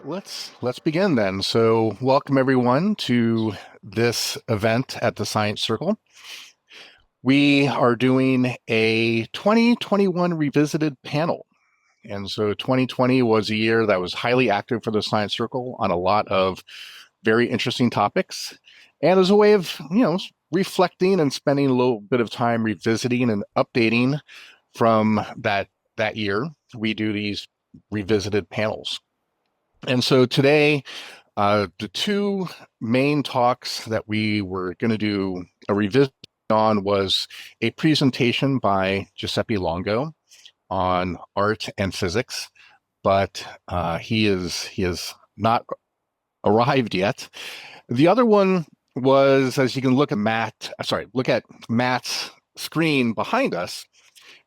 right, let's begin then. So, welcome everyone to this event at the Science Circle. We are doing a 2021 revisited panel. And so 2020 was a year that was highly active for the Science Circle on a lot of very interesting topics. And as a way of, reflecting and spending a little bit of time revisiting and updating from that year, we do these revisited panels. And so today, the two main talks that we were going to do a revisit on was a presentation by Giuseppe Longo on art and physics, but he is not arrived yet. The other one was, as you can look at Matt's screen behind us,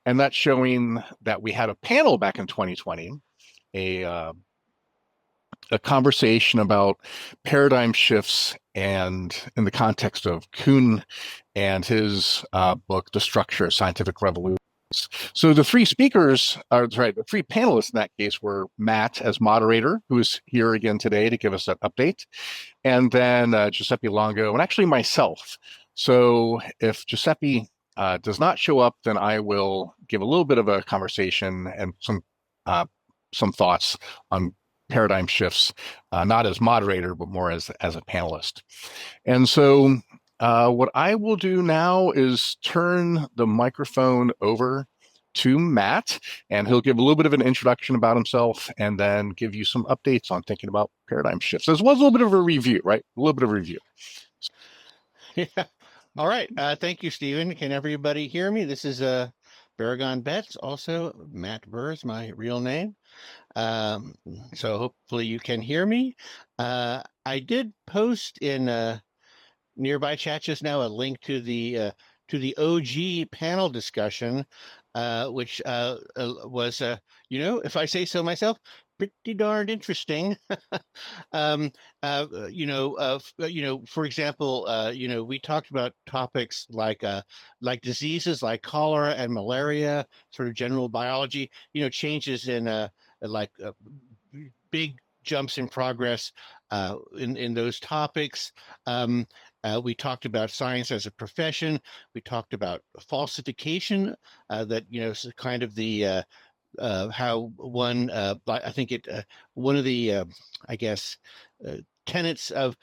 and that's showing that we had a panel back in 2020, a a conversation about paradigm shifts and in the context of Kuhn and his book, The Structure of Scientific Revolutions. So the three the three panelists in that case were Matt as moderator, who is here again today to give us an update, and then Giuseppe Longo, and actually myself. So if Giuseppe does not show up, then I will give a little bit of a conversation and some thoughts on paradigm shifts, not as moderator, but more as a panelist. And so what I will do now is turn the microphone over to Matt, and he'll give a little bit of an introduction about himself and then give you some updates on thinking about paradigm shifts, as well as a little bit of a review, right? A little bit of a review. Yeah. All right. Thank you, Stephen. Can everybody hear me? This is Baragon Betts. Also, Matt Burr is my real name. So hopefully you can hear me. I did post in nearby chat just now a link to the OG panel discussion, which was, if I say so myself, pretty darned interesting. For example, we talked about topics like diseases like cholera and malaria, sort of general biology, changes in like big jumps in progress in those topics. We talked about science as a profession. We talked about falsification, that kind of the how one I think it one of the I guess tenets of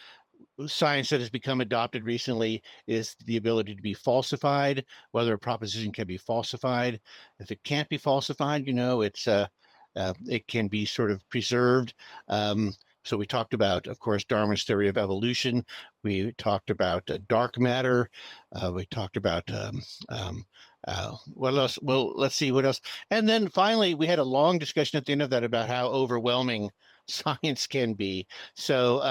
science that has become adopted recently is the ability to be falsified, whether a proposition can be falsified. If it can't be falsified, it can be sort of preserved. So we talked about, of course, Darwin's theory of evolution. We talked about dark matter. We talked about what else? Well, let's see what else. And then finally, we had a long discussion at the end of that about how overwhelming science can be. So,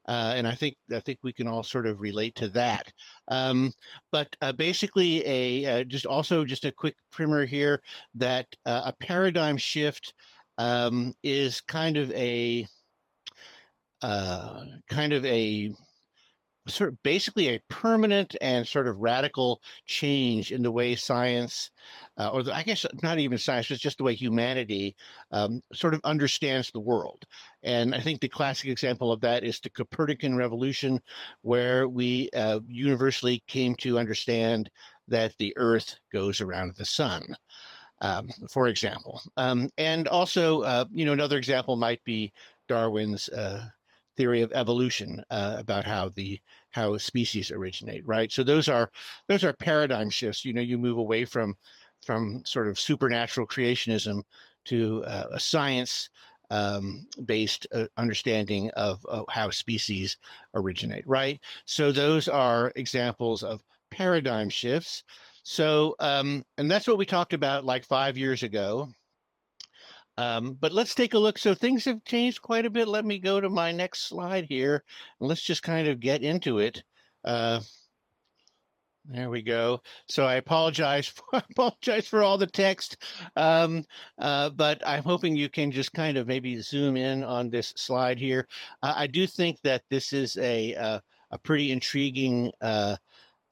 and I think we can all sort of relate to that. But basically, just a quick primer here that a paradigm shift is kind of a sort of basically a permanent and sort of radical change in the way science, I guess not even science, but just the way humanity sort of understands the world. And I think the classic example of that is the Copernican revolution, where we universally came to understand that the Earth goes around the sun. For example, and also, another example might be Darwin's theory of evolution, about how species originate, right? So those are paradigm shifts. You move away from sort of supernatural creationism to a science based understanding of how species originate, right? So those are examples of paradigm shifts. So, and that's what we talked about like 5 years ago. But let's take a look. So things have changed quite a bit. Let me go to my next slide here, and let's just kind of get into it. There we go. So I apologize for all the text, but I'm hoping you can just kind of maybe zoom in on this slide here. I do think that this is a pretty intriguing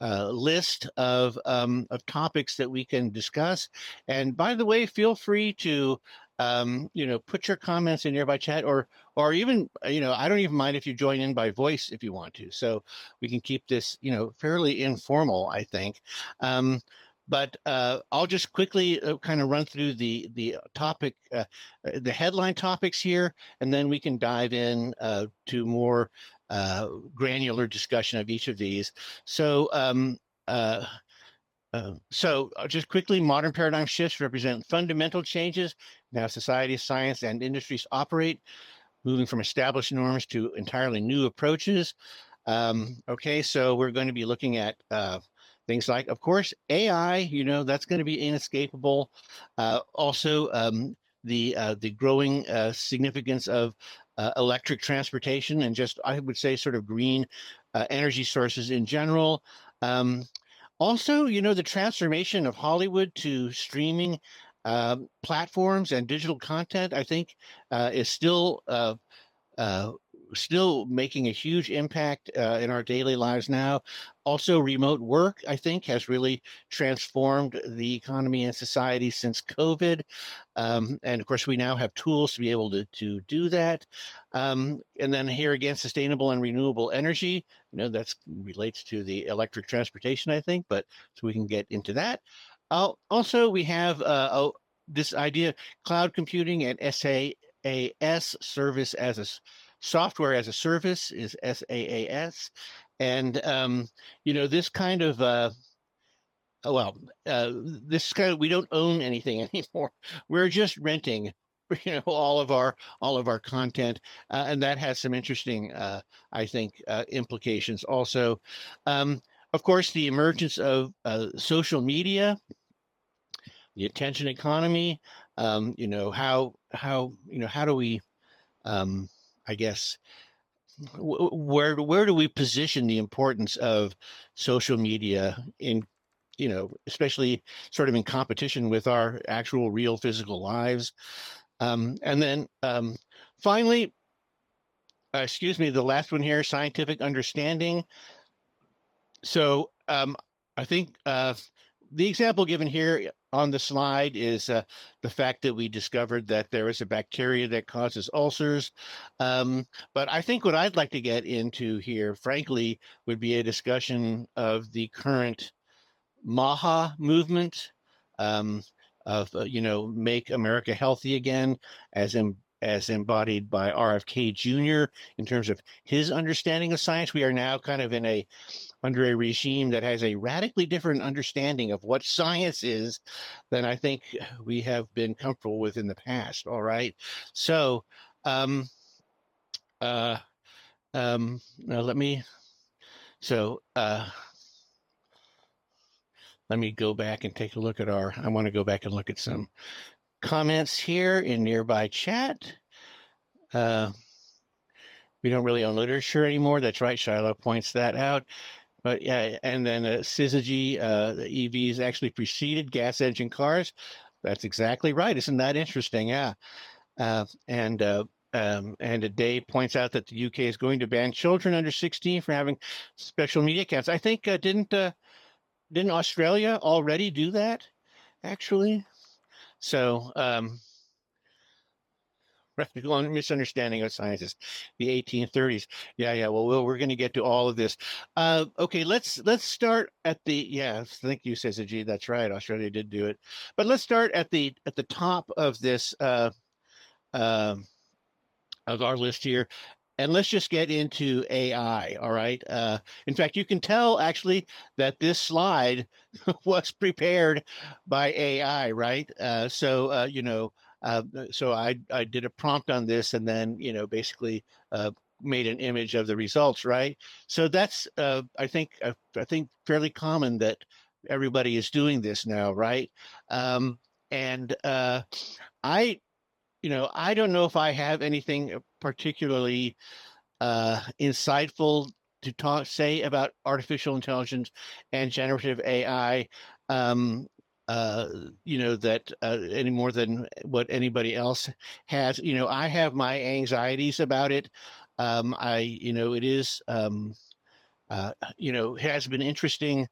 list of topics that we can discuss. And by the way, feel free to put your comments in nearby chat, or even, I don't even mind if you join in by voice if you want to. So we can keep this, fairly informal, I think. But I'll just quickly kind of run through the topic, the headline topics here, and then we can dive in to more granular discussion of each of these. So just quickly, modern paradigm shifts represent fundamental changes in how society, science, and industries operate, moving from established norms to entirely new approaches. Okay, so we're going to be looking at things like, of course, AI. That's going to be inescapable. Also, the growing significance of electric transportation and just, I would say, sort of green energy sources in general. Also, the transformation of Hollywood to streaming platforms and digital content, I think, is uh, still making a huge impact in our daily lives now. Also, remote work, I think, has really transformed the economy and society since COVID. And of course, we now have tools to be able to do that. And then here again, sustainable and renewable energy, that relates to the electric transportation, I think, but so we can get into that. Also, we have this idea, cloud computing and SaaS, service as a software as a service, is SaaS. And, this kind of, this kind of, we don't own anything anymore. We're just renting, all of our content, and that has some interesting, I think, implications. Also, of course, the emergence of social media, the attention economy. How do we, I guess, where do we position the importance of social media in, especially sort of in competition with our actual real physical lives? And then finally, excuse me, the last one here, scientific understanding. So I think the example given here on the slide is the fact that we discovered that there is a bacteria that causes ulcers. But I think what I'd like to get into here, frankly, would be a discussion of the current MAHA movement, of Make America Healthy Again, as embodied by RFK Jr. in terms of his understanding of science. We are now kind of under a regime that has a radically different understanding of what science is than I think we have been comfortable with in the past. All right. So, uh, now so, let me go back and take a look at I want to go back and look at some comments here in nearby chat. We don't really own literature anymore. That's right. Shiloh points that out. But yeah, and then syzygy, the EVs actually preceded gas engine cars. That's exactly right. Isn't that interesting? Yeah. And a day points out that the UK is going to ban children under 16 from having special media accounts. I think didn't Australia already do that, actually? So misunderstanding of scientists, the 1830s. Yeah. Well, we're going to get to all of this. Okay, let's start at the, yeah. Thank you, syzygy. That's right. Australia did do it, but let's start at the top of this of our list here. And let's just get into AI. All right. In fact, you can tell actually that this slide was prepared by AI, right? So I did a prompt on this, and then basically made an image of the results, right? So that's I think fairly common that everybody is doing this now, right? And I I don't know if I have anything particularly insightful to say about artificial intelligence and generative AI. That any more than what anybody else has. I have my anxieties about it. It is, has been interesting.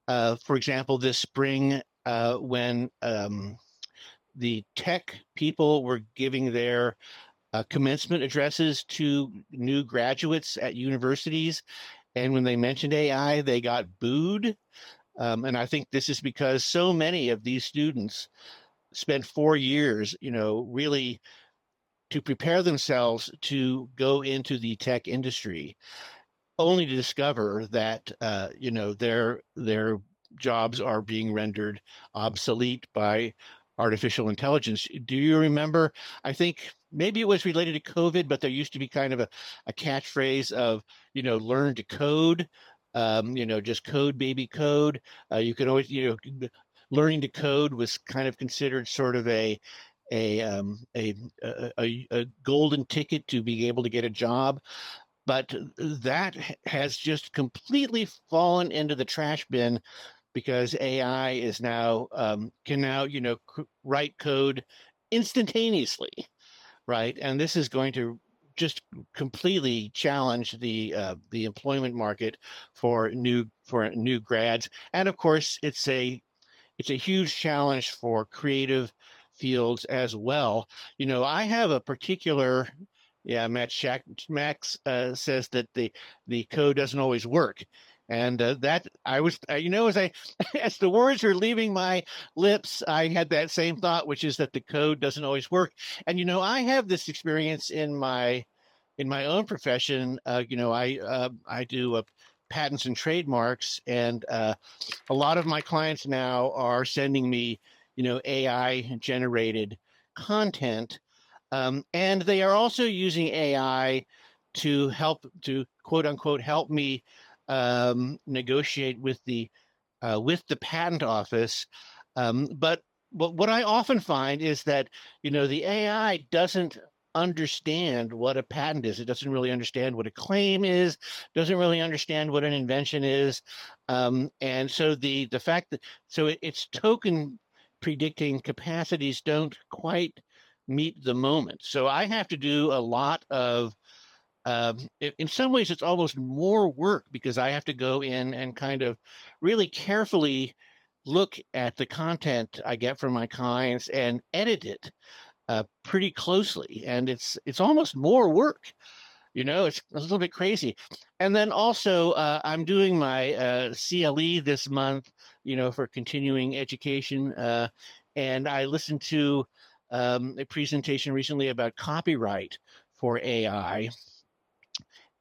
For example, this spring when the tech people were giving their commencement addresses to new graduates at universities. And when they mentioned AI, they got booed. And I think this is because so many of these students spent 4 years, really to prepare themselves to go into the tech industry, only to discover that their jobs are being rendered obsolete by artificial intelligence. Do you remember? I think maybe it was related to COVID, but there used to be kind of a catchphrase of learn to code. Just code, baby, code. You can always, learning to code was kind of considered sort of a a golden ticket to being able to get a job, but that has just completely fallen into the trash bin because AI is now can now write code instantaneously, right? And this is going to just completely challenge the employment market for new grads. And of course, it's a huge challenge for creative fields as well. I have a particular, yeah, Max says that the code doesn't always work. And that I was, as as the words are leaving my lips, I had that same thought, which is that the code doesn't always work. And I have this experience in my own profession. I do patents and trademarks, and a lot of my clients now are sending me, AI generated content. And they are also using AI to quote unquote help me negotiate with the patent office. But what I often find is that the AI doesn't understand what a patent is. It doesn't really understand what a claim is. Doesn't really understand what an invention is. And so the fact that its token predicting capacities don't quite meet the moment. So I have to do a lot of in some ways, it's almost more work because I have to go in and kind of really carefully look at the content I get from my clients and edit it pretty closely. And it's almost more work. It's a little bit crazy. And then also, I'm doing my CLE this month, for continuing education. And I listened to a presentation recently about copyright for AI,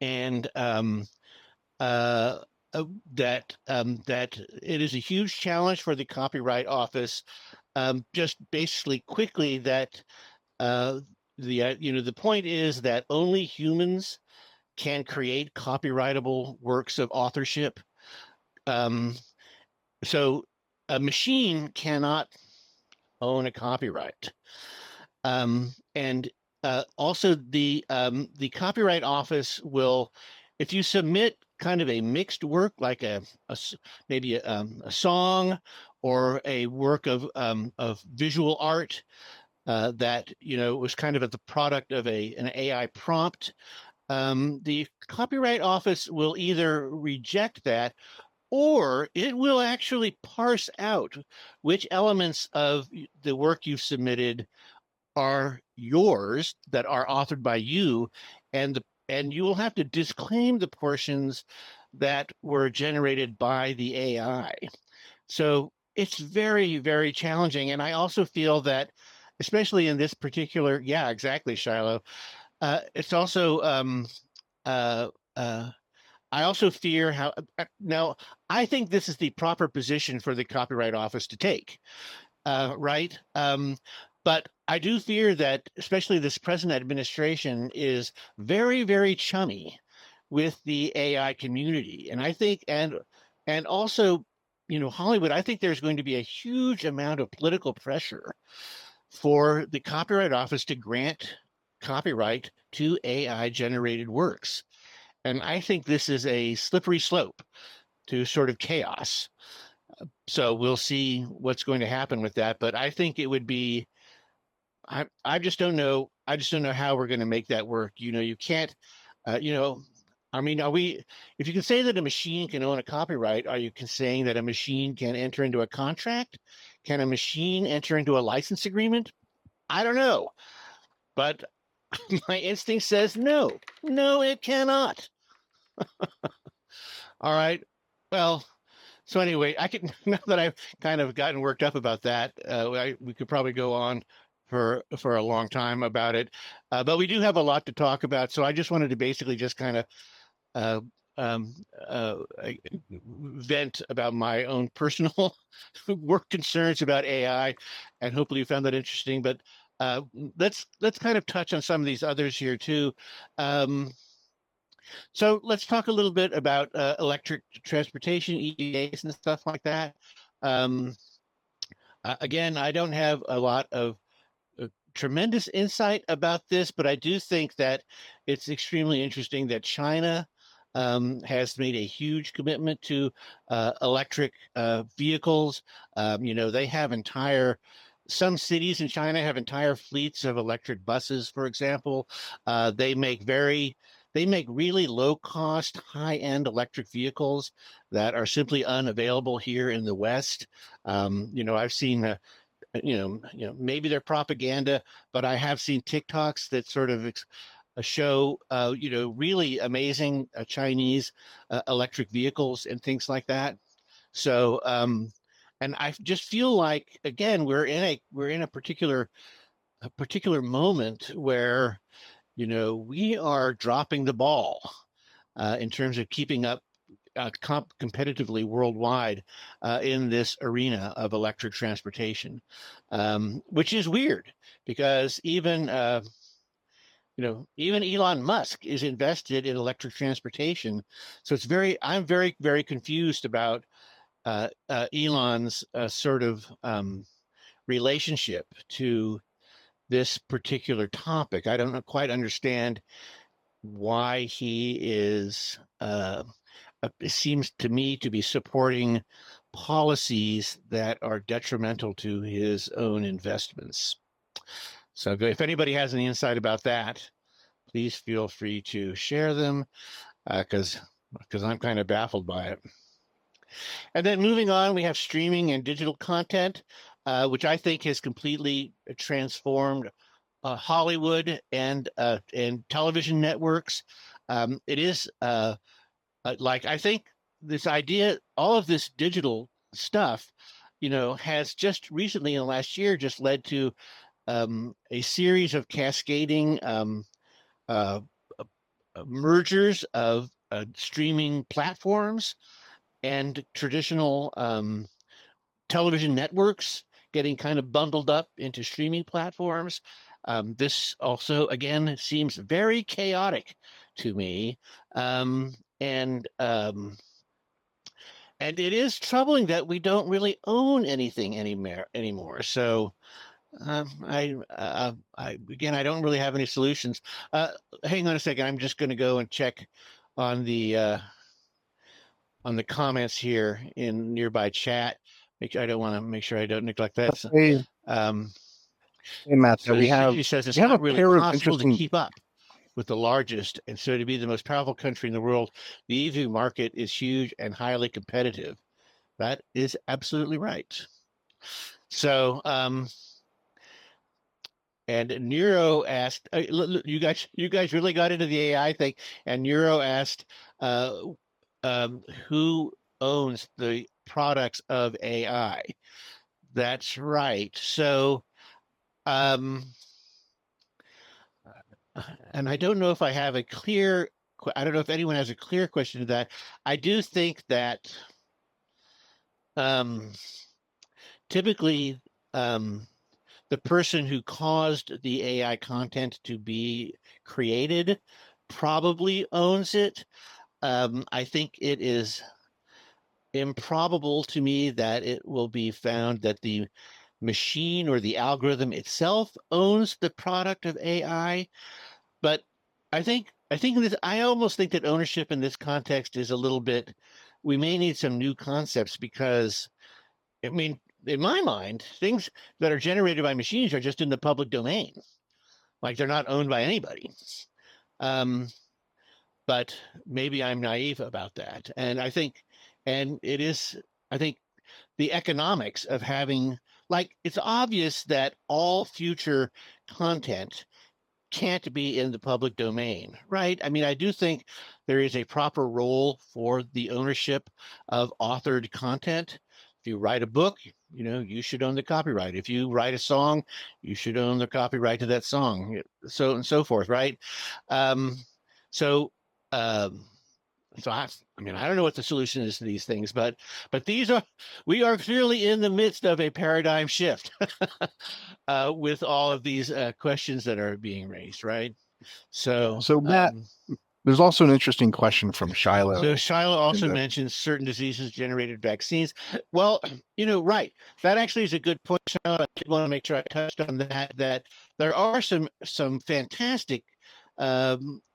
and uh, that it is a huge challenge for the Copyright Office. Just basically quickly that the point is that only humans can create copyrightable works of authorship. Um, so a machine cannot own a copyright. And also the Copyright Office will, if you submit kind of a mixed work like maybe a song or a work of visual art that was kind of the product of an AI prompt, the Copyright Office will either reject that or it will actually parse out which elements of the work you've submitted are yours that are authored by you, and you will have to disclaim the portions that were generated by the AI. So it's very, very challenging. And I also feel that, especially in this particular, yeah, exactly, Shiloh. It's also uh, uh, I also fear how now I think this is the proper position for the Copyright Office to take, right? But I do fear that, especially this present administration, is very, very chummy with the AI community, and I think, and also, Hollywood. I think there's going to be a huge amount of political pressure for the Copyright Office to grant copyright to AI generated works, and I think this is a slippery slope to sort of chaos. So we'll see what's going to happen with that. But I think it would be I just don't know. I just don't know how we're going to make that work. You can't. You know, I mean, are we? If you can say that a machine can own a copyright, are you saying that a machine can enter into a contract? Can a machine enter into a license agreement? I don't know, but my instinct says no. No, it cannot. All right. Well, so anyway, I can now that I've kind of gotten worked up about that, we could probably go on for a long time about it, but we do have a lot to talk about. So I just wanted to basically just kind of uh, um, vent about my own personal work concerns about AI, and hopefully you found that interesting. But uh, let's kind of touch on some of these others here too. Um, so let's talk a little bit about electric transportation, EVAs, and stuff like that. Um, again, I don't have a lot of tremendous insight about this, but I do think that it's extremely interesting that China has made a huge commitment to electric vehicles. They have some cities in China have entire fleets of electric buses, for example. They make really low cost, high end electric vehicles that are simply unavailable here in the West. I've seen maybe they're propaganda, but I have seen TikToks that sort of show, really amazing Chinese electric vehicles and things like that. So, and I just feel like again we're in a particular moment where we are dropping the ball in terms of keeping up competitively worldwide in this arena of electric transportation, which is weird because even Elon Musk is invested in electric transportation. So I'm very, very confused about Elon's sort of relationship to this particular topic. I don't quite understand why he is it seems to me to be supporting policies that are detrimental to his own investments. So if anybody has any insight about that, please feel free to share them because I'm kind of baffled by it. And then moving on, we have streaming and digital content, which I think has completely transformed Hollywood and television networks. It is like I think this idea, all of this digital stuff, has just recently in the last year just led to a series of cascading uh, mergers of streaming platforms and traditional television networks getting kind of bundled up into streaming platforms. This also, again, seems very chaotic to me. Um, and um, and it is troubling that we don't really own anything anymore. So I don't really have any solutions. Hang on a second. I'm just going to go and check on the comments here in nearby chat. I don't want to make sure I don't neglect that. So, Hey, um, hey Matt, so she says we it's have a not really pair of possible to interesting. keep up with the largest, and so to be the most powerful country in the world, the EV market is huge and highly competitive. That is absolutely right. So, and Nero asked, you guys really got into the AI thing. And Nero asked, uh, who owns the products of AI? That's right. So, um, and I don't know if I have a clear, I don't know if anyone has a clear question to that. I do think that um, typically the person who caused the AI content to be created probably owns it. I think it is improbable to me that it will be found that the machine or the algorithm itself owns the product of AI. But I almost think that ownership in this context is a little bit. We may need some new concepts because, I mean, in my mind, things that are generated by machines are just in the public domain, like they're not owned by anybody. Um, but maybe I'm naive about that, and it is. I think the economics of having, like, it's obvious that all future content can't be in the public domain, right? I mean, I do think there is a proper role for the ownership of authored content. If you write a book, you should own the copyright. If you write a song, you should own the copyright to that song, so and so forth, right? Um, so, um, so I mean, I don't know what the solution is to these things, but we are clearly in the midst of a paradigm shift with all of these questions that are being raised, right? So, So Matt, there's also an interesting question from Shiloh. Shiloh also mentions certain diseases generated vaccines. Well, right. That actually is a good point, Shiloh. I did want to make sure I touched on that there are some fantastic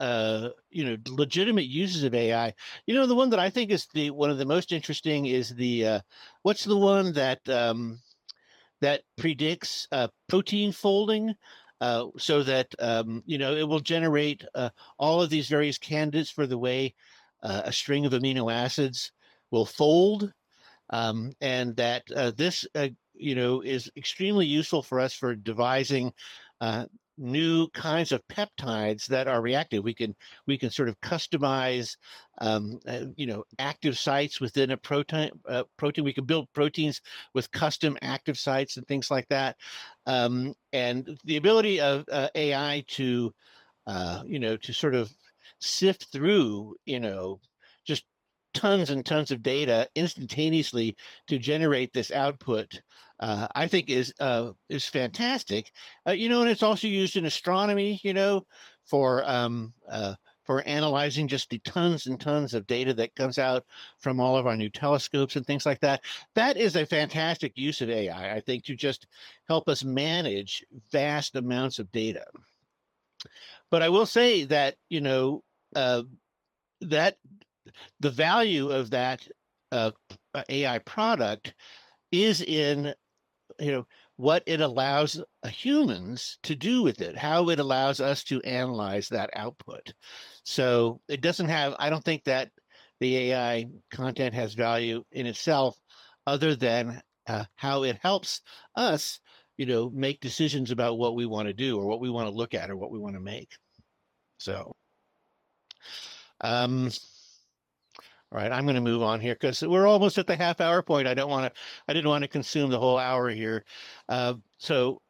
legitimate uses of AI. The one that I think is one of the most interesting is the what's the one that predicts protein folding, so that it will generate all of these various candidates for the way a string of amino acids will fold, and that this is extremely useful for us for devising new kinds of peptides that are reactive. We can sort of customize active sites within a protein. We can build proteins with custom active sites and things like that. And the ability of AI to to sort of sift through just tons and tons of data instantaneously to generate this output, I think is fantastic. And it's also used in astronomy, for for analyzing just the tons and tons of data that comes out from all of our new telescopes and things like that. That is a fantastic use of AI, I think, to just help us manage vast amounts of data. But I will say that, that the value of that AI product is in what it allows humans to do with it, how it allows us to analyze that output. So it doesn't have, I don't think that the AI content has value in itself, other than how it helps us, make decisions about what we want to do or what we want to look at or what we want to make. So, all right, I'm going to move on here because we're almost at the half-hour point. I didn't want to consume the whole hour here. So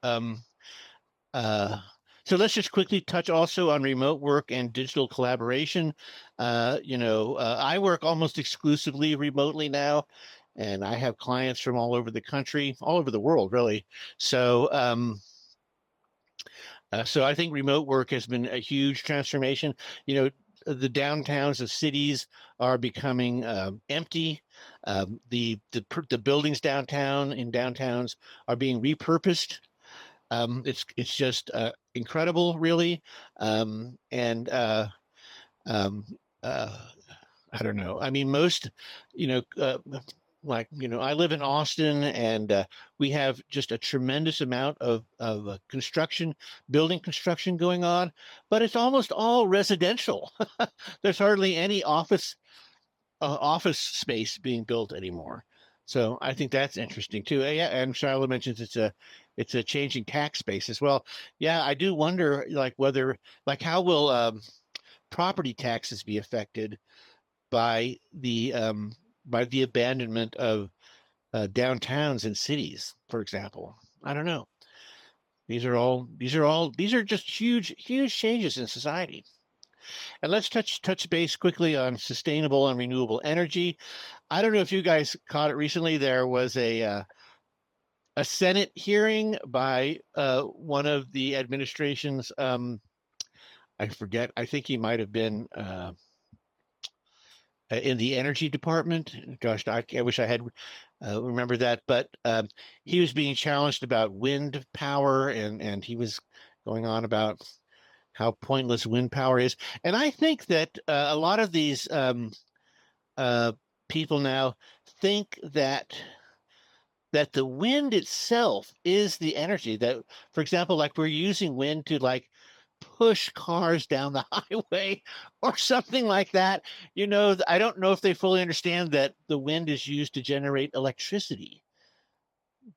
let's just quickly touch also on remote work and digital collaboration. I work almost exclusively remotely now, and I have clients from all over the country, all over the world, really. So, so I think remote work has been a huge transformation. The downtowns of cities are becoming empty. The buildings downtown in downtowns are being repurposed. It's just incredible, really. And I don't know. I mean, most, I live in Austin, and we have just a tremendous amount of building construction going on, but it's almost all residential. There's hardly any office space being built anymore. So I think that's interesting too. Yeah, and Charlotte mentions it's a changing tax space as well. Yeah, I do wonder, how will property taxes be affected by the abandonment of downtowns and cities, for example. I don't know. These are just huge changes in society. And let's touch base quickly on sustainable and renewable energy. I don't know if you guys caught it recently. There was a Senate hearing by one of the administration's. I forget. I think he might have been in the energy department. Gosh, I wish I had remember that. But he was being challenged about wind power, and he was going on about how pointless wind power is. And I think that a lot of these people now think that the wind itself is the energy. That, for example, like we're using wind to push cars down the highway or something like that. I don't know if they fully understand that the wind is used to generate electricity.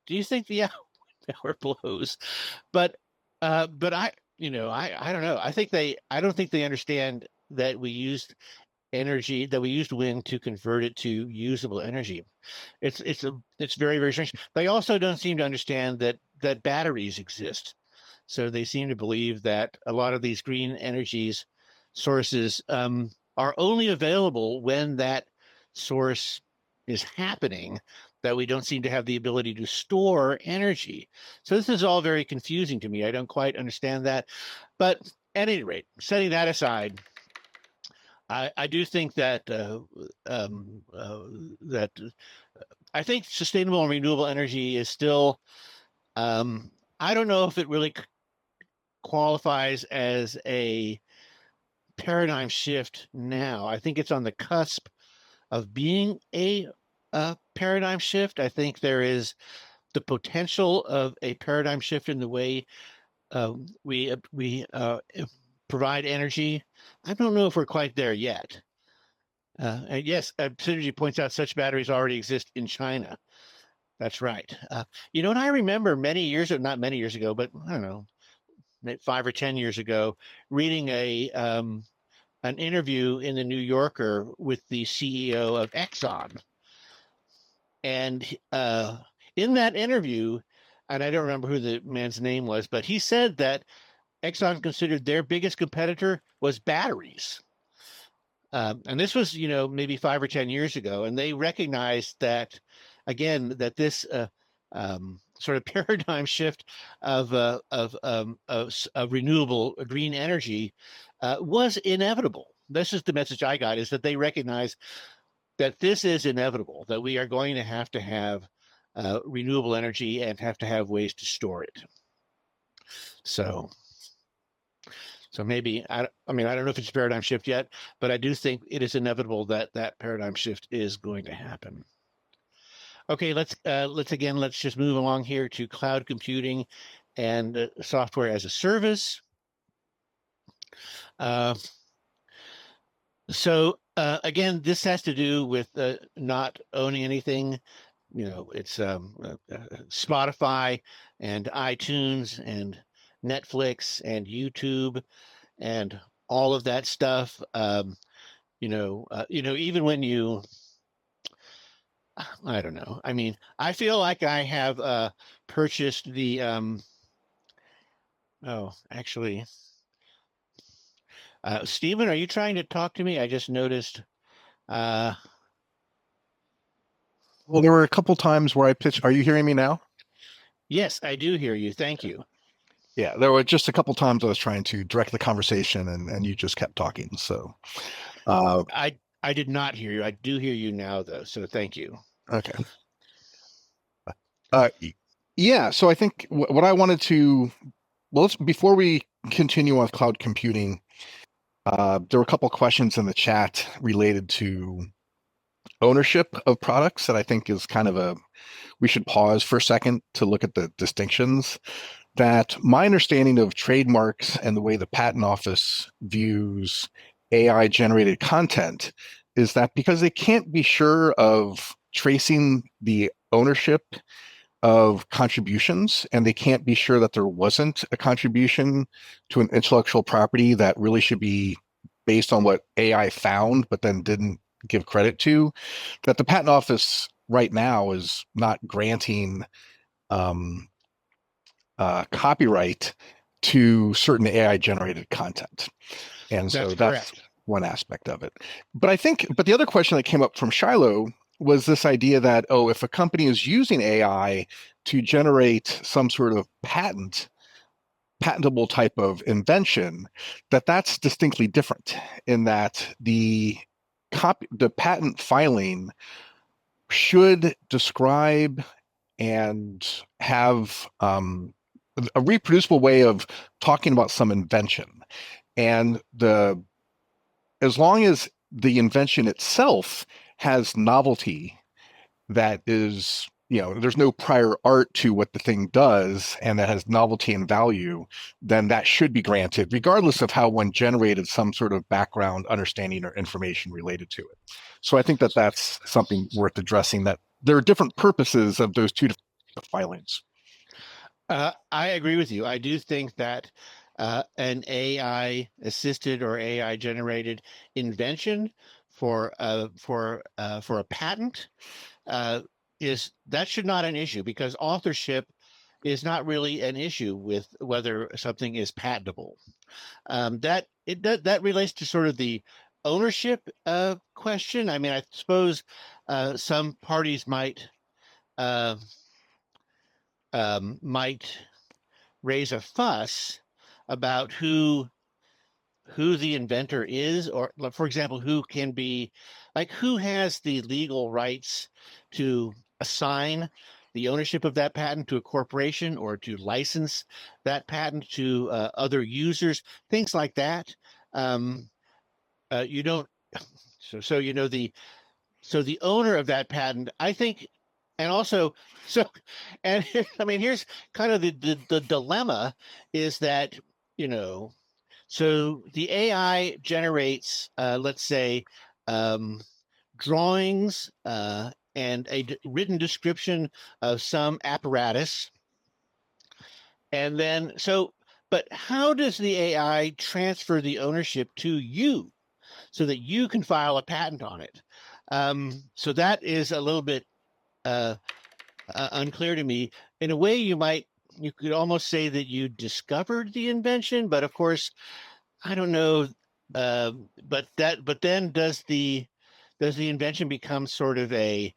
Do you think the hour blows? But but I don't know. I don't think they understand that we used wind to convert it to usable energy. It's very, very strange. They also don't seem to understand that batteries exist. So they seem to believe that a lot of these green energies sources are only available when that source is happening, that we don't seem to have the ability to store energy. So this is all very confusing to me. I don't quite understand that. But at any rate, setting that aside, I do think um, uh, that I think sustainable and renewable energy is still, um, I don't know if it really qualifies as a paradigm shift now. I think it's on the cusp of being a paradigm shift. I think there is the potential of a paradigm shift in the way we provide energy. I don't know if we're quite there yet. And yes, Synergy points out such batteries already exist in China. That's right. And I remember many years, not many years ago, but I don't know, maybe 5 or 10 years ago, reading a an interview in the New Yorker with the CEO of Exxon, and in that interview, and I don't remember who the man's name was, but he said that Exxon considered their biggest competitor was batteries. And this was, maybe 5 or 10 years ago, and they recognized that, again, that this sort of paradigm shift of renewable green energy was inevitable. This is the message I got: is that they recognize that this is inevitable, that we are going to have renewable energy and have to have ways to store it. So maybe I mean, I don't know if it's a paradigm shift yet, but I do think it is inevitable that that paradigm shift is going to happen. Okay, let's just move along here to cloud computing and software as a service. Uh, again, this has to do with not owning anything. It's Spotify and iTunes and Netflix and YouTube and all of that stuff. Even when I don't know. I mean, I feel like I have purchased the oh, actually, Stephen, are you trying to talk to me? I just noticed. Uh, Well, there were a couple times where I pitched. Are you hearing me now? yes, I do hear you. Thank you. Yeah, there were just a couple times I was trying to direct the conversation, and you just kept talking. So, uh, I did not hear you. I do hear you now, though. So thank you. okay. Uh, yeah, so I think what I wanted to, well, before we continue on cloud computing, there were a couple questions in the chat related to ownership of products that I think is kind of we should pause for a second to look at the distinctions. That my understanding of trademarks and the way the patent office views AI generated content is that because they can't be sure of tracing the ownership of contributions, and they can't be sure that there wasn't a contribution to an intellectual property that really should be based on what AI found, but then didn't give credit to, that the patent office right now is not granting um, copyright to certain AI generated content. And so that's correct. one aspect of it. But the other question that came up from Shiloh was this idea that, oh, if a company is using AI to generate some sort of patentable type of invention, that's distinctly different in that the patent filing should describe and have a reproducible way of talking about some invention. And as long as the invention itself has novelty that is, there's no prior art to what the thing does and that has novelty and value, then that should be granted, regardless of how one generated some sort of background understanding or information related to it. So I think that that's something worth addressing, that there are different purposes of those two filings. I agree with you. I do think that an AI assisted or AI generated invention for a patent uh, is that should not an issue because authorship is not really an issue with whether something is patentable. That relates to sort of the ownership question. I mean, I suppose some parties uh, might raise a fuss about who the inventor is, or for example, who can be like who has the legal rights to assign the ownership of that patent to a corporation or to license that patent to other users, things like that. Um, you don't, so you know the owner of that patent, I think, and also so, and I mean, here's kind of the dilemma is that you know so the AI generates, let's say, um, drawings and a written description of some apparatus. And then, but how does the AI transfer the ownership to you so that you can file a patent on it? So that is a little bit uh, unclear to me. In a way, you could almost say that you discovered the invention, but of course, I don't know, but then does the invention become sort of a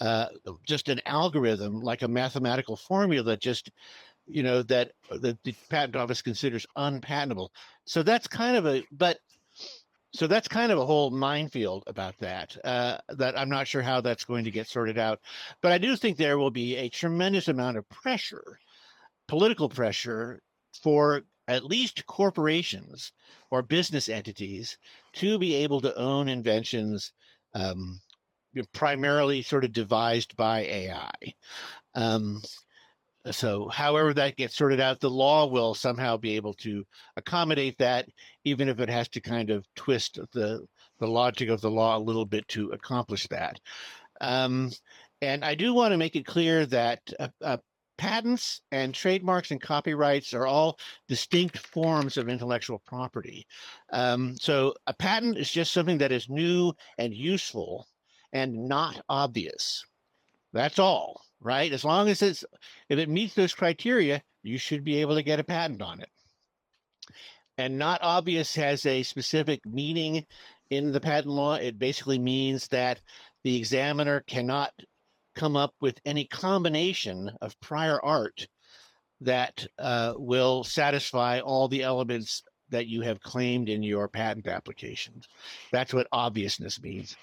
uh, just an algorithm, like a mathematical formula that just that the patent office considers unpatentable? So that's kind of a but so that's kind of a whole minefield about that. That I'm not sure how that's going to get sorted out, but I do think there will be a tremendous amount of pressure, political pressure for at least corporations or business entities to be able to own inventions um, primarily sort of devised by AI. Um, so, however that gets sorted out, the law will somehow be able to accommodate that, even if it has to kind of twist the logic of the law a little bit to accomplish that. Um, and I do want to make it clear that patents and trademarks and copyrights are all distinct forms of intellectual property. So a patent is just something that is new and useful and not obvious. That's all, right? As long as if it meets those criteria, you should be able to get a patent on it. And not obvious has a specific meaning in the patent law. It basically means that the examiner cannot come up with any combination of prior art that will satisfy all the elements that you have claimed in your patent application. That's what obviousness means.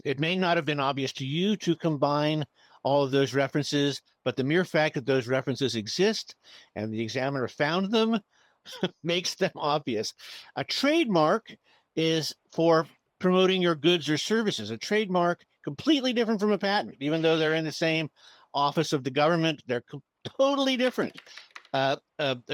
It may not have been obvious to you to combine all of those references, but the mere fact that those references exist and the examiner found them makes them obvious. A trademark is for promoting your goods or services. A trademark, completely different from a patent, even though they're in the same office of the government, they're totally different. A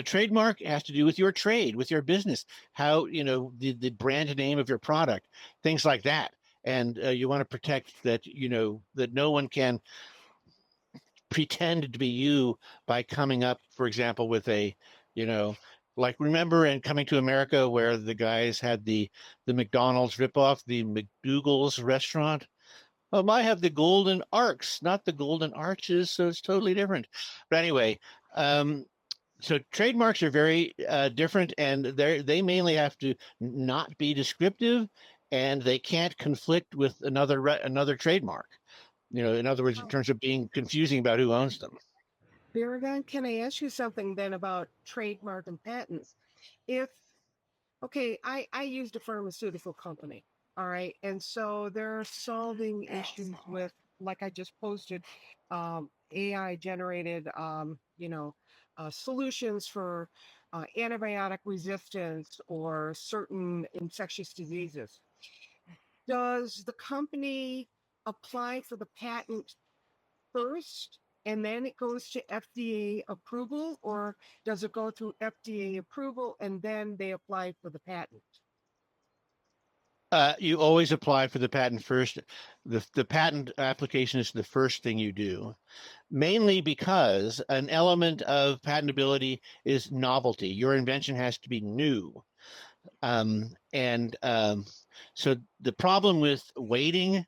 trademark has to do with your trade, with your business, how, the brand name of your product, things like that. And you want to protect that, that no one can pretend to be you by coming up, for example, with you know, like remember in Coming to America where the guys had the McDonald's ripoff, the McDougal's restaurant. I have the golden arcs, not the golden arches, so it's totally different. But anyway, um, so trademarks are very different, and they mainly have to not be descriptive, and they can't conflict with another trademark. In other words, in terms of being confusing about who owns them. Baragon, can I ask you something then about trademark and patents? If, okay, I used a pharmaceutical company, all right, and so they're solving issues with, like I just posted, AI generated, solutions for antibiotic resistance or certain infectious diseases. Does the company apply for the patent first and then it goes to FDA approval, or does it go through FDA approval and then they apply for the patent? You always apply for the patent first. The patent application is the first thing you do, mainly because an element of patentability is novelty. Your invention has to be new. So the problem with waiting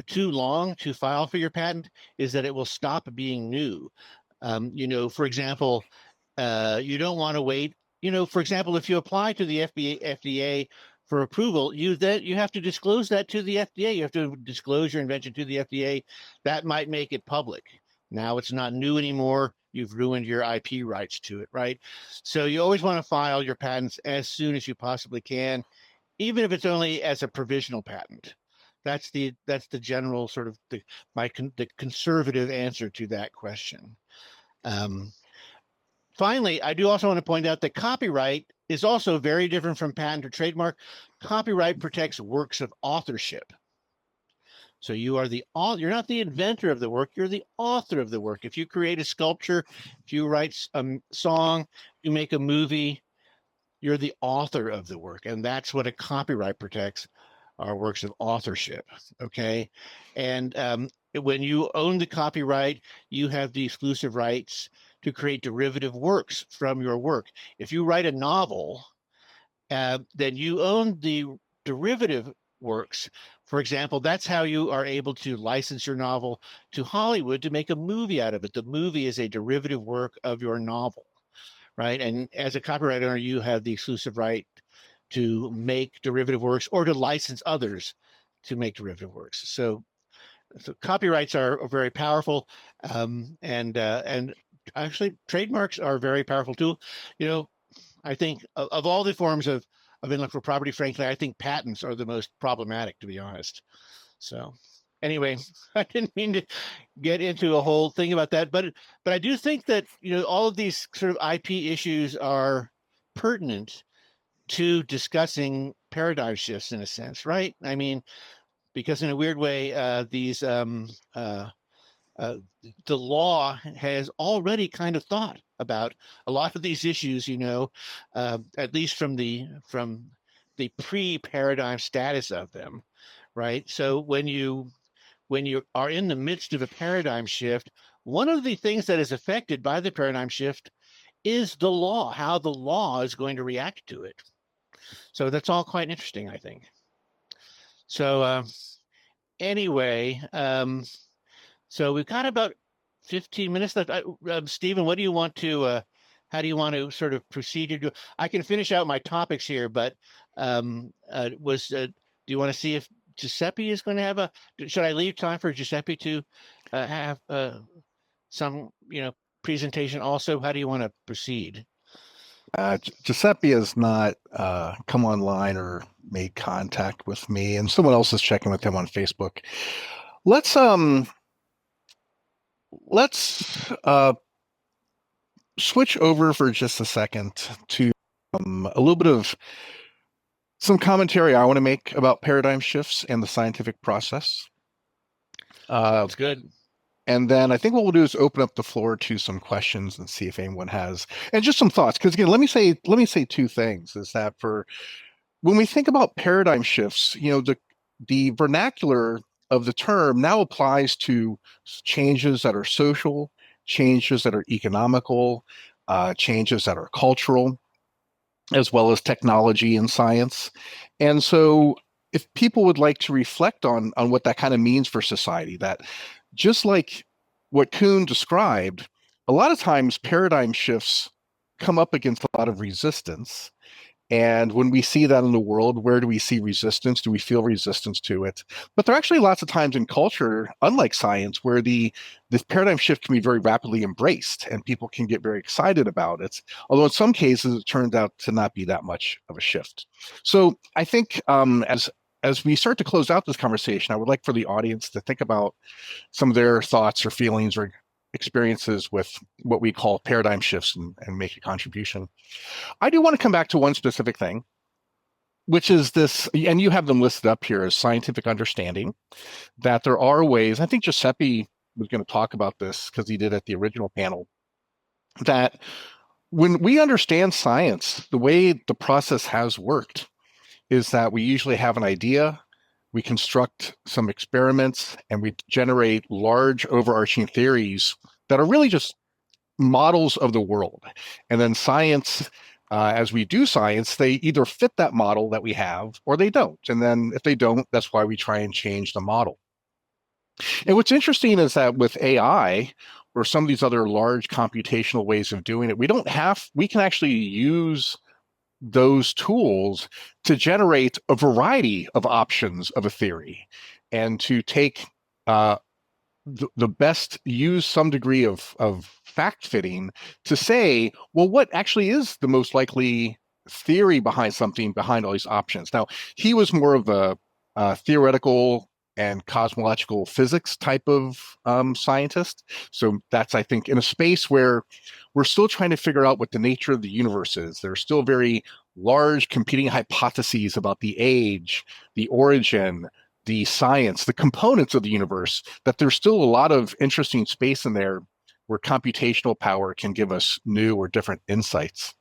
too long to file for your patent is that it will stop being new. For example, you don't want to wait. For example, if you apply to the FDA for approval, you have to disclose that to the FDA. You have to disclose your invention to the FDA. That might make it public. Now it's not new anymore. You've ruined your IP rights to it, right? So you always want to file your patents as soon as you possibly can, even if it's only as a provisional patent. That's the general sort of the conservative answer to that question. Finally, I do also want to point out that copyright is also very different from patent or trademark. Copyright protects works of authorship. So you're not the inventor of the work, you're the author of the work. If you create a sculpture, if you write a song, you make a movie, you're the author of the work. And that's what a copyright protects, are works of authorship. Okay. And when you own the copyright, you have the exclusive rights to create derivative works from your work. If you write a novel, then you own the derivative works. For example, that's how you are able to license your novel to Hollywood to make a movie out of it. The movie is a derivative work of your novel, right? And as a copyright owner, you have the exclusive right to make derivative works or to license others to make derivative works. So copyrights are very powerful, and actually trademarks are very powerful too. I think of all the forms of intellectual property, frankly, I think patents are the most problematic, to be honest. So anyway, I didn't mean to get into a whole thing about that, but I do think that all of these sort of IP issues are pertinent to discussing paradigm shifts in a sense, right? I mean, because in a weird way, the law has already kind of thought about a lot of these issues, at least from the pre-paradigm status of them, right? So when you are in the midst of a paradigm shift, one of the things that is affected by the paradigm shift is the law, how the law is going to react to it. So that's all quite interesting, I think. So anyway, so we've got about 15 minutes left. Stephen, what do you want to? How do you want to sort of proceed? I can finish out my topics here, but do you want to see if Giuseppe is going to have should I leave time for Giuseppe to have some presentation also? How do you want to proceed? Giuseppe has not come online or made contact with me, and someone else is checking with him on Facebook. Let's switch over for just a second to a little bit of some commentary I want to make about paradigm shifts and the scientific process. That's good. And then I think what we'll do is open up the floor to some questions and see if anyone has, and just some thoughts. Because again, let me say two things. Is that for when we think about paradigm shifts, the vernacular of the term now applies to changes that are social, changes that are economical, changes that are cultural, as well as technology and science. And so if people would like to reflect on what that kind of means for society, that just like what Kuhn described, a lot of times paradigm shifts come up against a lot of resistance. And when we see that in the world, where do we see resistance? Do we feel resistance to it? But there are actually lots of times in culture, unlike science, where this paradigm shift can be very rapidly embraced and people can get very excited about it. Although in some cases, it turns out to not be that much of a shift. So I think as we start to close out this conversation, I would like for the audience to think about some of their thoughts or feelings or experiences with what we call paradigm shifts and make a contribution. I do want to come back to one specific thing, which is this, and you have them listed up here as scientific understanding, that there are ways, I think Giuseppe was going to talk about this because he did at the original panel, that when we understand science, the way the process has worked, is that we usually have an idea, we construct some experiments, and we generate large overarching theories that are really just models of the world. And then science, as we do science, they either fit that model that we have or they don't. And then if they don't, that's why we try and change the model. And what's interesting is that with AI or some of these other large computational ways of doing it, we can actually use those tools to generate a variety of options of a theory and to take the best, use some degree of fact fitting to say, well, what actually is the most likely theory behind something, behind all these options? Now, he was more of a theoretical and cosmological physics type of scientist. So that's, I think, in a space where we're still trying to figure out what the nature of the universe is. There are still very large competing hypotheses about the age, the origin, the science, the components of the universe, that there's still a lot of interesting space in there where computational power can give us new or different insights.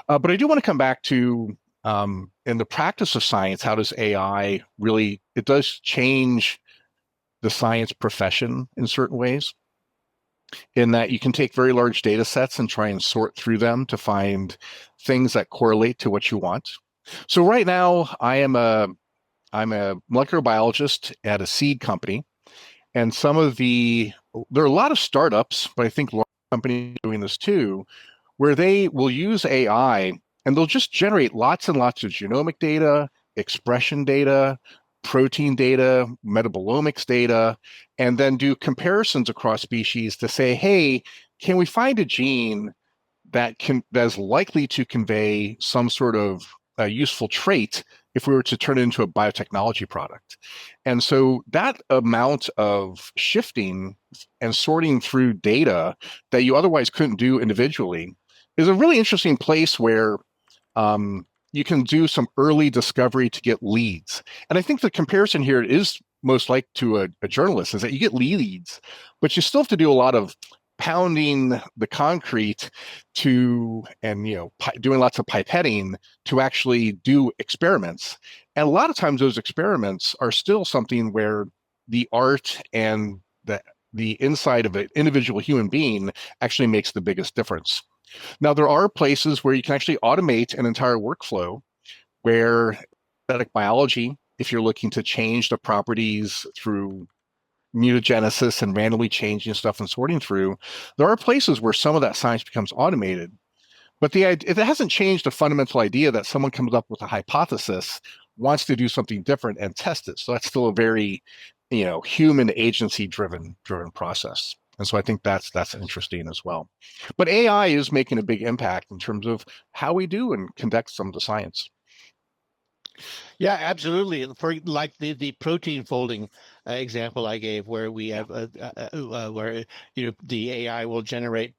But I do want to come back to in the practice of science, how does AI really, it does change the science profession in certain ways, in that you can take very large data sets and try and sort through them to find things that correlate to what you want. So right now, I'm a molecular biologist at a seed company, and there are a lot of startups, but I think large companies are doing this too, where they will use AI and they'll just generate lots and lots of genomic data, expression data, protein data, metabolomics data, and then do comparisons across species to say, hey, can we find a gene that's likely to convey some sort of useful trait if we were to turn it into a biotechnology product? And so that amount of shifting and sorting through data that you otherwise couldn't do individually is a really interesting place where you can do some early discovery to get leads. And I think the comparison here is most like to a journalist, is that you get leads, but you still have to do a lot of pounding the concrete and doing lots of pipetting to actually do experiments. And a lot of times those experiments are still something where the art and the inside of an individual human being actually makes the biggest difference. Now, there are places where you can actually automate an entire workflow where synthetic biology, if you're looking to change the properties through mutagenesis and randomly changing stuff and sorting through, there are places where some of that science becomes automated. But it hasn't changed the fundamental idea that someone comes up with a hypothesis, wants to do something different and test it. So that's still a very, human agency driven process. And so I think that's interesting as well. But AI is making a big impact in terms of how we do and conduct some of the science. Yeah, absolutely. For like the protein folding example I gave, where we have where the AI will generate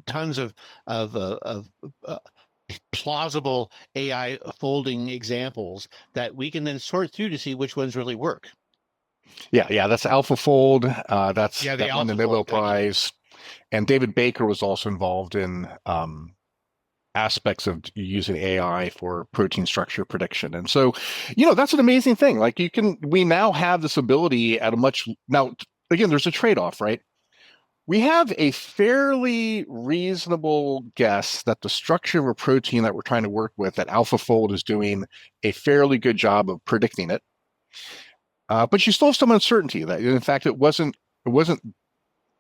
tons of plausible AI folding examples that we can then sort through to see which ones really work. Yeah, that's AlphaFold. The That won the Nobel Prize. And David Baker was also involved in aspects of using AI for protein structure prediction. And so, that's an amazing thing. Like we now have this ability now, again, there's a trade-off, right? We have a fairly reasonable guess that the structure of a protein that we're trying to work with, that AlphaFold is doing a fairly good job of predicting it. But you still have some uncertainty that, in fact, it wasn't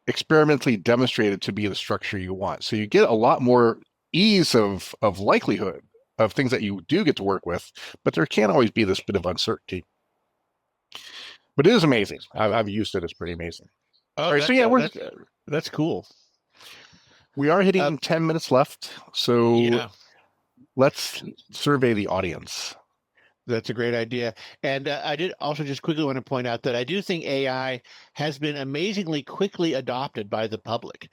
experimentally demonstrated to be the structure you want. So you get a lot more ease of likelihood of things that you do get to work with, but there can always be this bit of uncertainty. But it is amazing. I've used it. It's pretty amazing. Oh, all right, so yeah, that's cool. We are hitting 10 minutes left, so yeah. Let's survey the audience. That's a great idea. And I did also just quickly want to point out that I do think AI has been amazingly quickly adopted by the public.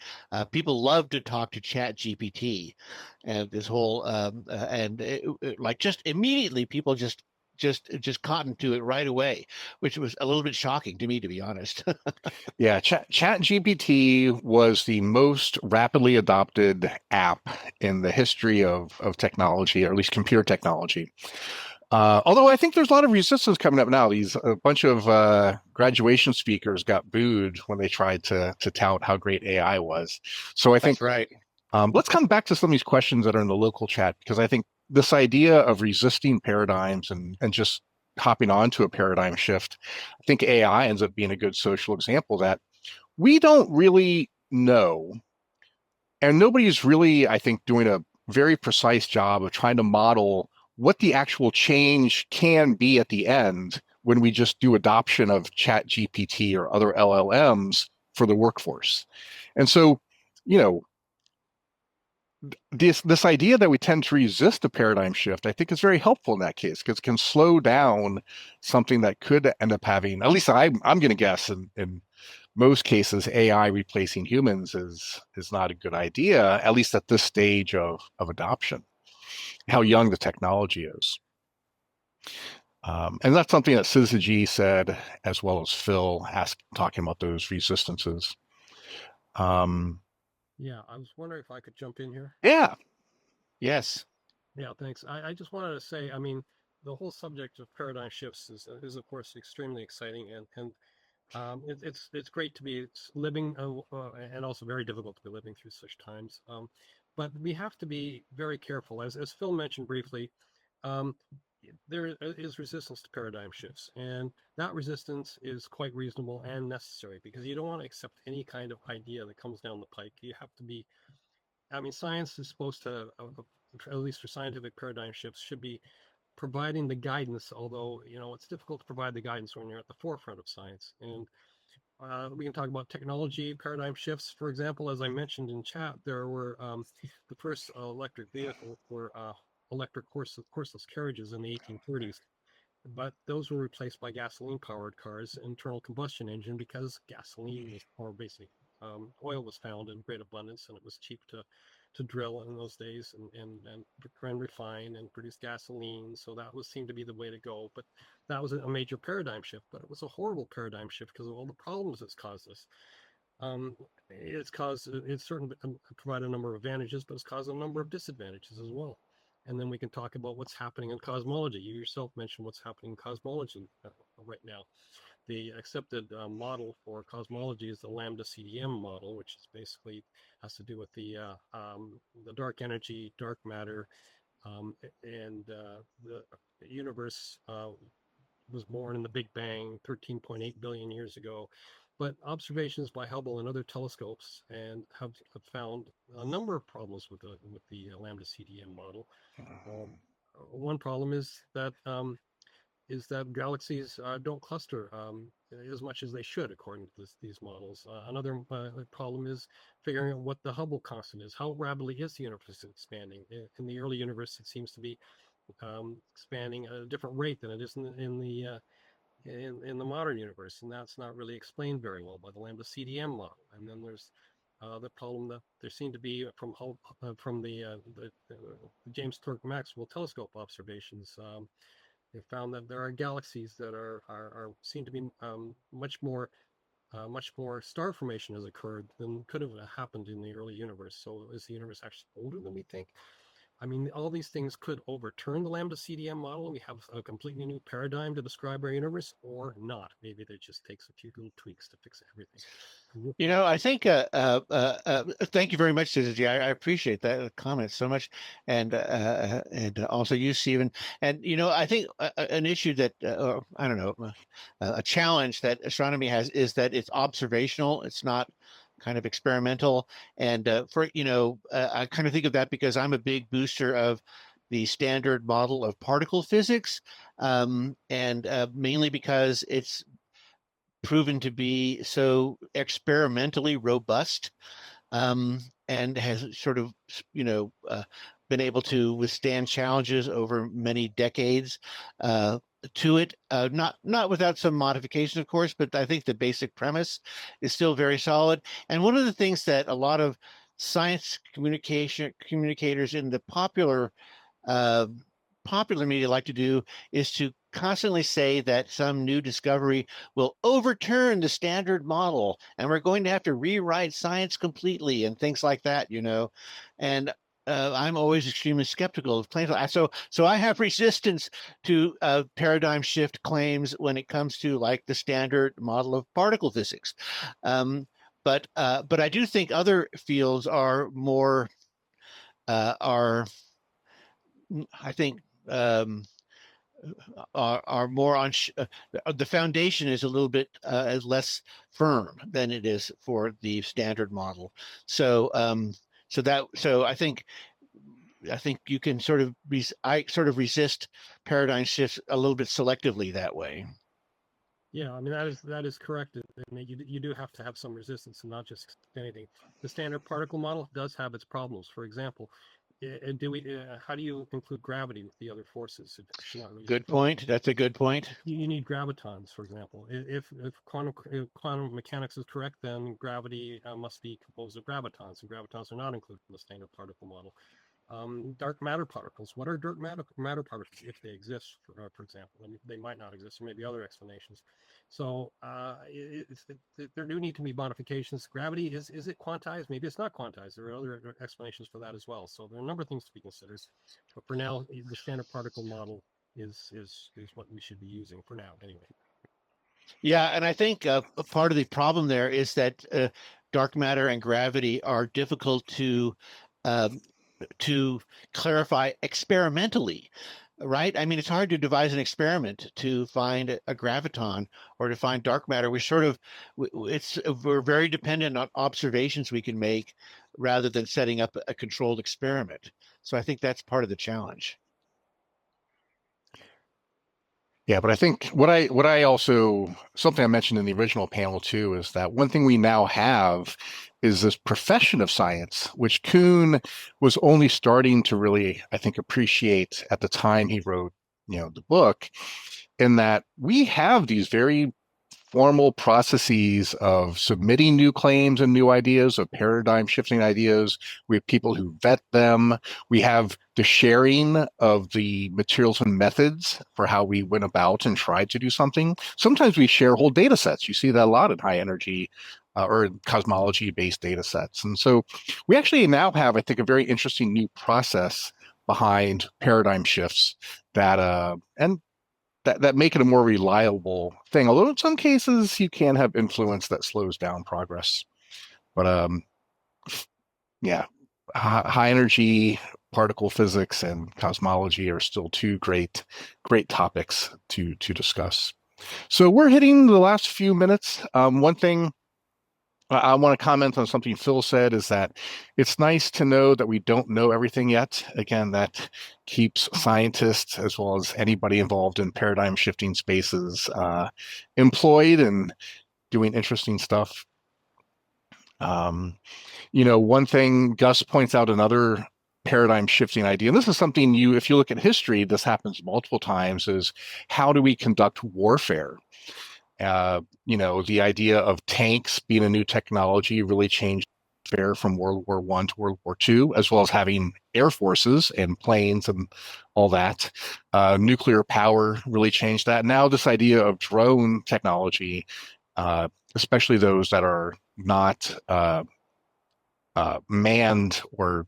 People love to talk to ChatGPT, and this whole like just immediately people just cotton to it right away, which was a little bit shocking to me, to be honest. Yeah, ChatGPT was the most rapidly adopted app in the history of technology, or at least computer technology. Although I think there's a lot of resistance coming up now. A bunch of graduation speakers got booed when they tried to tout how great AI was. So I think That's right. let's come back to some of these questions that are in the local chat, because I think this idea of resisting paradigms and just hopping on to a paradigm shift, I think AI ends up being a good social example that we don't really know. And nobody's really, I think, doing a very precise job of trying to model what the actual change can be at the end when we just do adoption of Chat GPT or other LLMs for the workforce. And so, you know, this idea that we tend to resist a paradigm shift, I think is very helpful in that case, because it can slow down something that could end up having, at least I'm going to guess in most cases, AI replacing humans is not a good idea, at least at this stage of adoption, how young the technology is. And that's something that Syzygy said, as well as Phil talking about those resistances. Yeah, I was wondering if I could jump in here. Yeah. Yes. Yeah, thanks. I just wanted to say, I mean, the whole subject of paradigm shifts is of course extremely exciting, and it's great to be living, and also very difficult to be living through such times. But we have to be very careful, as Phil mentioned briefly. Um, there is resistance to paradigm shifts, and that resistance is quite reasonable and necessary, because you don't want to accept any kind of idea that comes down the pike. You have to be, I mean, science is supposed to, at least for scientific paradigm shifts, should be providing the guidance, although, it's difficult to provide the guidance when you're at the forefront of science. And we can talk about technology paradigm shifts. For example, as I mentioned in chat, there were the first electric vehicle were electric horseless carriages in the 1830s, but those were replaced by gasoline-powered cars, internal combustion engine, because gasoline was, or basically oil was found in great abundance, and it was cheap to drill in those days and refine and produce gasoline. So that was seemed to be the way to go. But that was a major paradigm shift. But it was a horrible paradigm shift because of all the problems it's caused us. It's certainly provided a number of advantages, but it's caused a number of disadvantages as well. And then we can talk about what's happening in cosmology. You yourself mentioned what's happening in cosmology right now. The accepted model for cosmology is the lambda CDM model, which is basically has to do with the dark energy, dark matter, and the universe was born in the Big Bang 13.8 billion years ago. But observations by Hubble and other telescopes have found a number of problems with the lambda CDM model. One problem is that galaxies don't cluster as much as they should, according to these models. Another problem is figuring out what the Hubble constant is. How rapidly is the universe expanding? In the early universe, it seems to be expanding at a different rate than it is in the modern universe, and that's not really explained very well by the lambda CDM model. And then there's the problem that there seemed to be from the James Clerk Maxwell telescope observations. They found that there are galaxies that seem to be much more star formation has occurred than could have happened in the early universe. So is the universe actually older than we think? I mean, all these things could overturn the lambda CDM model, and we have a completely new paradigm to describe our universe, or not. Maybe there just takes a few little tweaks to fix everything. I think, thank you very much, Susie. I appreciate that comment so much. And also you, Stephen. And, I think an issue that, I don't know, a challenge that astronomy has is that it's observational. It's not kind of experimental. And I kind of think of that because I'm a big booster of the standard model of particle physics, and mainly because it's proven to be so experimentally robust, and has sort of, been able to withstand challenges over many decades to it. Not without some modification, of course, but I think the basic premise is still very solid. And one of the things that a lot of science communicators in the popular media like to do is to constantly say that some new discovery will overturn the standard model and we're going to have to rewrite science completely and things like that, And I'm always extremely skeptical of claims. So I have resistance to paradigm shift claims when it comes to like the standard model of particle physics. But I do think other fields are more are I think are more on the foundation is a little bit less firm than it is for the standard model. So so I think you can sort of I sort of resist paradigm shifts a little bit selectively that way. Yeah, I mean that is correct. And you do have to have some resistance and not just anything. The standard particle model does have its problems. For example, how do you include gravity with the other forces? It's not really Good point. That's a good point. you need gravitons, for example. If quantum mechanics is correct, then gravity must be composed of gravitons, and gravitons are not included in the standard particle model. Dark matter particles. What are dark matter particles, if they exist, for example? I mean, they might not exist. There may be other explanations. So there do need to be modifications. Gravity, is it quantized? Maybe it's not quantized. There are other explanations for that as well. So there are a number of things to be considered. But for now, the standard particle model is what we should be using for now, anyway. Yeah, and I think a part of the problem there is that dark matter and gravity are difficult to clarify experimentally, right? I mean, it's hard to devise an experiment to find a graviton or to find dark matter. We're very dependent on observations we can make rather than setting up a controlled experiment. So I think that's part of the challenge. Yeah, but I think what I also something I mentioned in the original panel too is that one thing we now have is this profession of science, which Kuhn was only starting to really, I think, appreciate at the time he wrote, the book, in that we have these very formal processes of submitting new claims and new ideas, of paradigm shifting ideas. We have people who vet them. We have the sharing of the materials and methods for how we went about and tried to do something. Sometimes we share whole data sets. You see that a lot in high energy or cosmology based data sets. And so we actually now have, I think, a very interesting new process behind paradigm shifts that make it a more reliable thing. Although in some cases you can have influence that slows down progress. But yeah, high energy particle physics and cosmology are still two great topics to discuss. So we're hitting the last few minutes. One thing I want to comment on something Phil said is that it's nice to know that we don't know everything yet. Again, that keeps scientists as well as anybody involved in paradigm shifting spaces employed and doing interesting stuff. One thing Gus points out, another paradigm shifting idea, and this is something if you look at history, this happens multiple times, is how do we conduct warfare? The idea of tanks being a new technology really changed warfare from World War I to World War II, as well as having air forces and planes and all that. Nuclear power really changed that. Now this idea of drone technology, especially those that are not manned or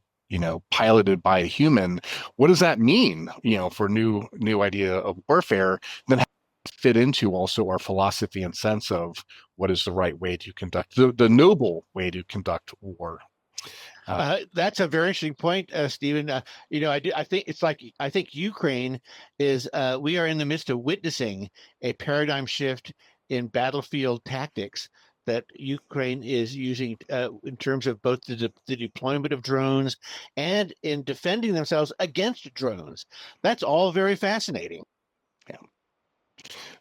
piloted by a human, what does that mean? For new idea of warfare, then fit into also our philosophy and sense of what is the right way to conduct the noble way to conduct war. That's a very interesting point, Stephen. I think Ukraine is. We are in the midst of witnessing a paradigm shift in battlefield tactics that Ukraine is using in terms of both the deployment of drones and in defending themselves against drones. That's all very fascinating. Yeah.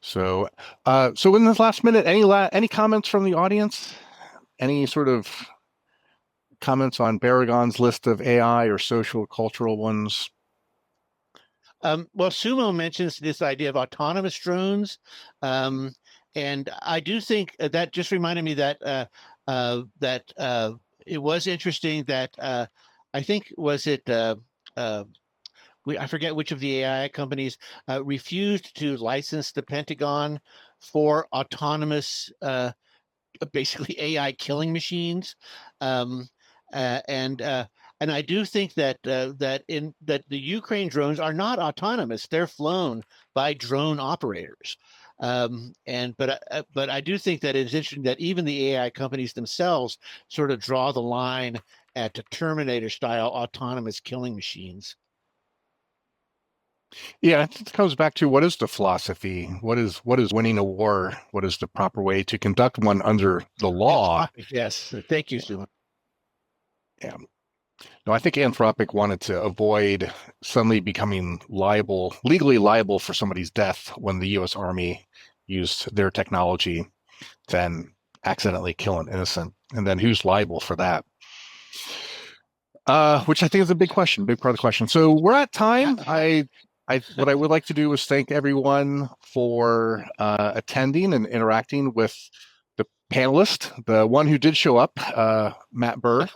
So in this last minute, any comments from the audience? Any sort of comments on Barragan's list of AI or social cultural ones? Well, Sumo mentions this idea of autonomous drones, and I do think that just reminded me that it was interesting that I think I forget which of the AI companies refused to license the Pentagon for autonomous, basically AI killing machines, and And I do think that that the Ukraine drones are not autonomous; they're flown by drone operators. But I do think that it's interesting that even the AI companies themselves sort of draw the line at the Terminator style autonomous killing machines. Yeah, it comes back to what is the philosophy? What is winning a war? What is the proper way to conduct one under the law? Yes, thank you, Sue. Yeah. No, I think Anthropic wanted to avoid suddenly becoming legally liable for somebody's death when the U.S. Army used their technology, then accidentally kill an innocent, and then who's liable for that? Which I think is a big question, big part of the question. So we're at time. What I would like to do is thank everyone for attending and interacting with the panelist, the one who did show up, Matt Burr.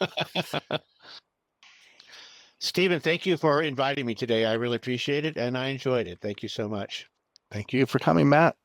Stephen, thank you for inviting me today. I really appreciate it, and I enjoyed it. Thank you so much. Thank you for coming, Matt.